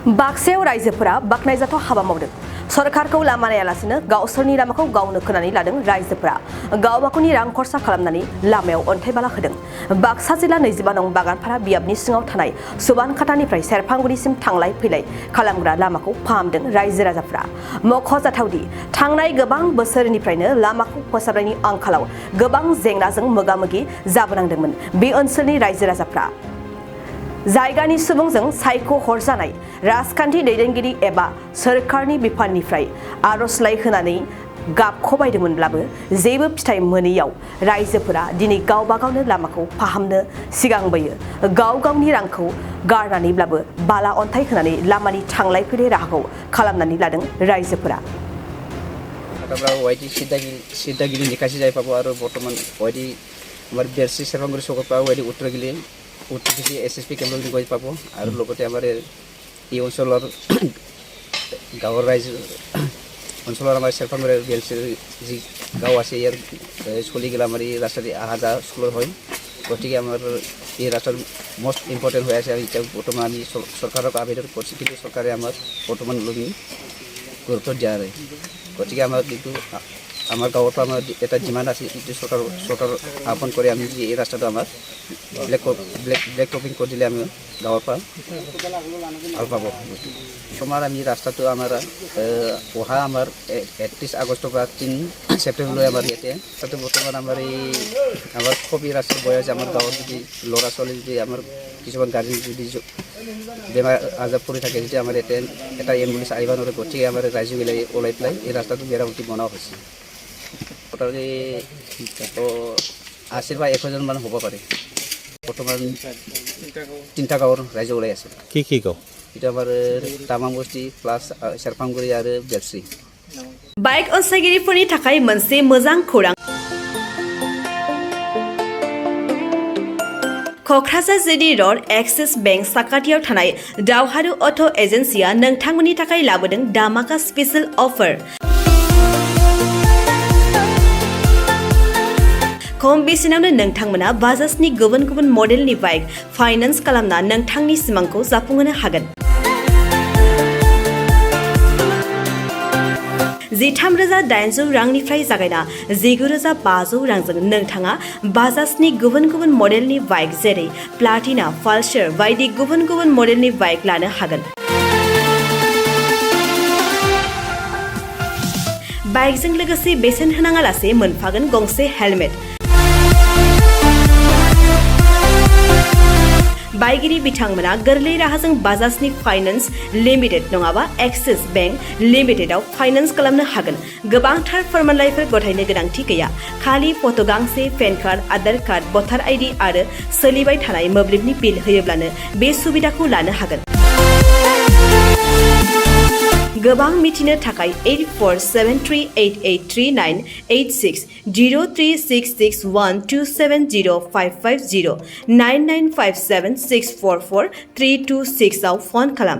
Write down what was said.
बाक्सायाव रायजोफोरा बाख्नायजाथाव हाबा मावदों। सरकारखौ लामा नायालासिनो गावसोरनि लामाखौ गावनो खोनानै लादों रायजोफोरा। गावबागावनि रां खरसा खालामनानै लामायाव अन्थाइ बाला होदों। बाक्सा जिल्ला 22 नं बागानपारा बियाबनि सिङाव थानाय सुबानखाटानिफ्राय सेरफांगुरिसिम थांलाय फैलाय खालामग्रा लामाखौ फाहामदों रायजो राजाफोरा। मख'जाथावदि थांनाय गोबां बोसोरनिफ्रायनो लामाखौ फोसाबनायनि आंखालाव गोबां जेंनाजों मोगा-मोगि जाबोनांदोंमोन बे ओनसोलनि रायजो राजाफ्रा। जायगानि सुबुंजों सायख'हरजानाय राजखान्थि दैदेनगिरि एबा सोरखारनि बिफाननिफ्राय आर'जलाइ होनानै गाबख'बायदोंमोनब्लाबो जेबो फिथाइ मोनैयाव रायजोफोरा दिनै गावबागावनो लामाखौ फाहामनो सिगांबोयो। गाव गावनि रांखौ गारनानैब्लाबो बाला अन्थाइ होनानै लामानि थांलाय फैलाय राहाखौ खालामनानै लादों रायजोफोरा। সিদ্ধাগিরি নিকাশি যাই পাবো আর বর্তমান ওয়াইডি আমার বেরসি সেরফাংগুড়ি সকল পাবো ওয়াইডি উত্তরগিলি উত্তরগিলি SSP কেন্দ্র গৈ পাবো আর লগতে আমার এই অঞ্চলের গাঁৱৰ রাইজ অঞ্চলের আমার সেরফাংগুড়ি বেরসি যি গাঁও আছে ইয়ার চলিগেলা আমার এই রাস্তা আহা যা স্কুলের হয় গতিকে আমার এই রাস্তার মোস্ট ইম্পর্টেন্ট হয়ে আছে। এটা বর্তমান আমি সরকারক আবেদন করছি কিন্তু সরকারে আমার বর্তমান লগি গুরুত্ব দিয়া নাই। গতিকে আমার কিন্তু আমার গাঁৱৰ পৰা আমার এটা যিমান আছে এইটো সরকার আহ্বান করে আমি যে এই রাস্তাটা আমার ব্লেক টপিং করে দিলে আমি গাঁৱৰ পৰা ভাল পাব। তোমার আমি রাস্তাটো আমার অহা আমার 31 আগস্ট বা 3 সেপ্টেম্বরলৈ আমার ইয়াতে তাতে বর্তমান আমার এই আমার খুবই রাস্তার বয়স আমার গাঁৱৰ যদি ল'ৰা ছোৱালী যদি আমার কিছুমান গাড়ী যদি বেমাৰ আজাৰ পৰি থাকে যদি আমাৰ ইয়াতে এটা এম্বুলেন্স আহিব নোৱাৰে গতিকে আমাৰ ৰাইজবিলাক ওলাই পেলাই এই ৰাস্তাটো মেৰামতি বনোৱা হৈছে। মোটামুটি 80 বা 100জন মান হ'ব পাৰে। বৰ্তমান 3টা গাঁৱৰ ৰাইজ ওলাই আছে। কি গাঁও? এটা আমাৰ তামাং বস্তি প্লাস सेरफांगुरि आरो बेरसि। बाइक अनसायगिरिफोरनि थाखाय मोनसे मोजां खौरां। Kokrajhar GD road axis bank साखाथियाव थानाय दावहारु अट' एजेन्सिया नोंथांमोननि थाखाय लाबोदों धामाका स्पेशल अफार। खम बेसेनावनो नोंथांमोना बाजाजनि गुबुन गुबुन मडेलनि बाइक फाइनान्स खालामना नोंथांनि सिमांखौ जाफुंहोनो हागोन। 13,800 रांनिफ्राय जागायना 19,500 रांजों नोंथाङा बाजाजनि गुबुन गुबुन मडेलनि बाइक जेरै प्लाटिना, पालसार बायदि गुबुन गुबुन मडेलनि बाइक लानो हागोन। बाइकजों लोगोसे बेसेन होनाङालासे मोनफागोन गंसे हेलमेट। बाइगिरि बिथांमोना गोरलै राहाजों बाजाजनि फाइनान्स लिमिटेड नङाबा एक्सिस बेंक लिमिटेडआव फाइनान्स खालामनो हागोन। गोबांथार फोरमानलाइफोर गथायनो गोनांथि गैया। खालि फट' गांसे, पेन कार्ड, आधार कार्ड, भटार आइडि आरो सोलिबाय थानाय मोब्लिबनि बिल होयोब्लानो बे सुबिदाखौ लानो हागोन। गोबां मिथिनो थाखाय 8473883986 036612705550 9957644326 आव फन खालाम।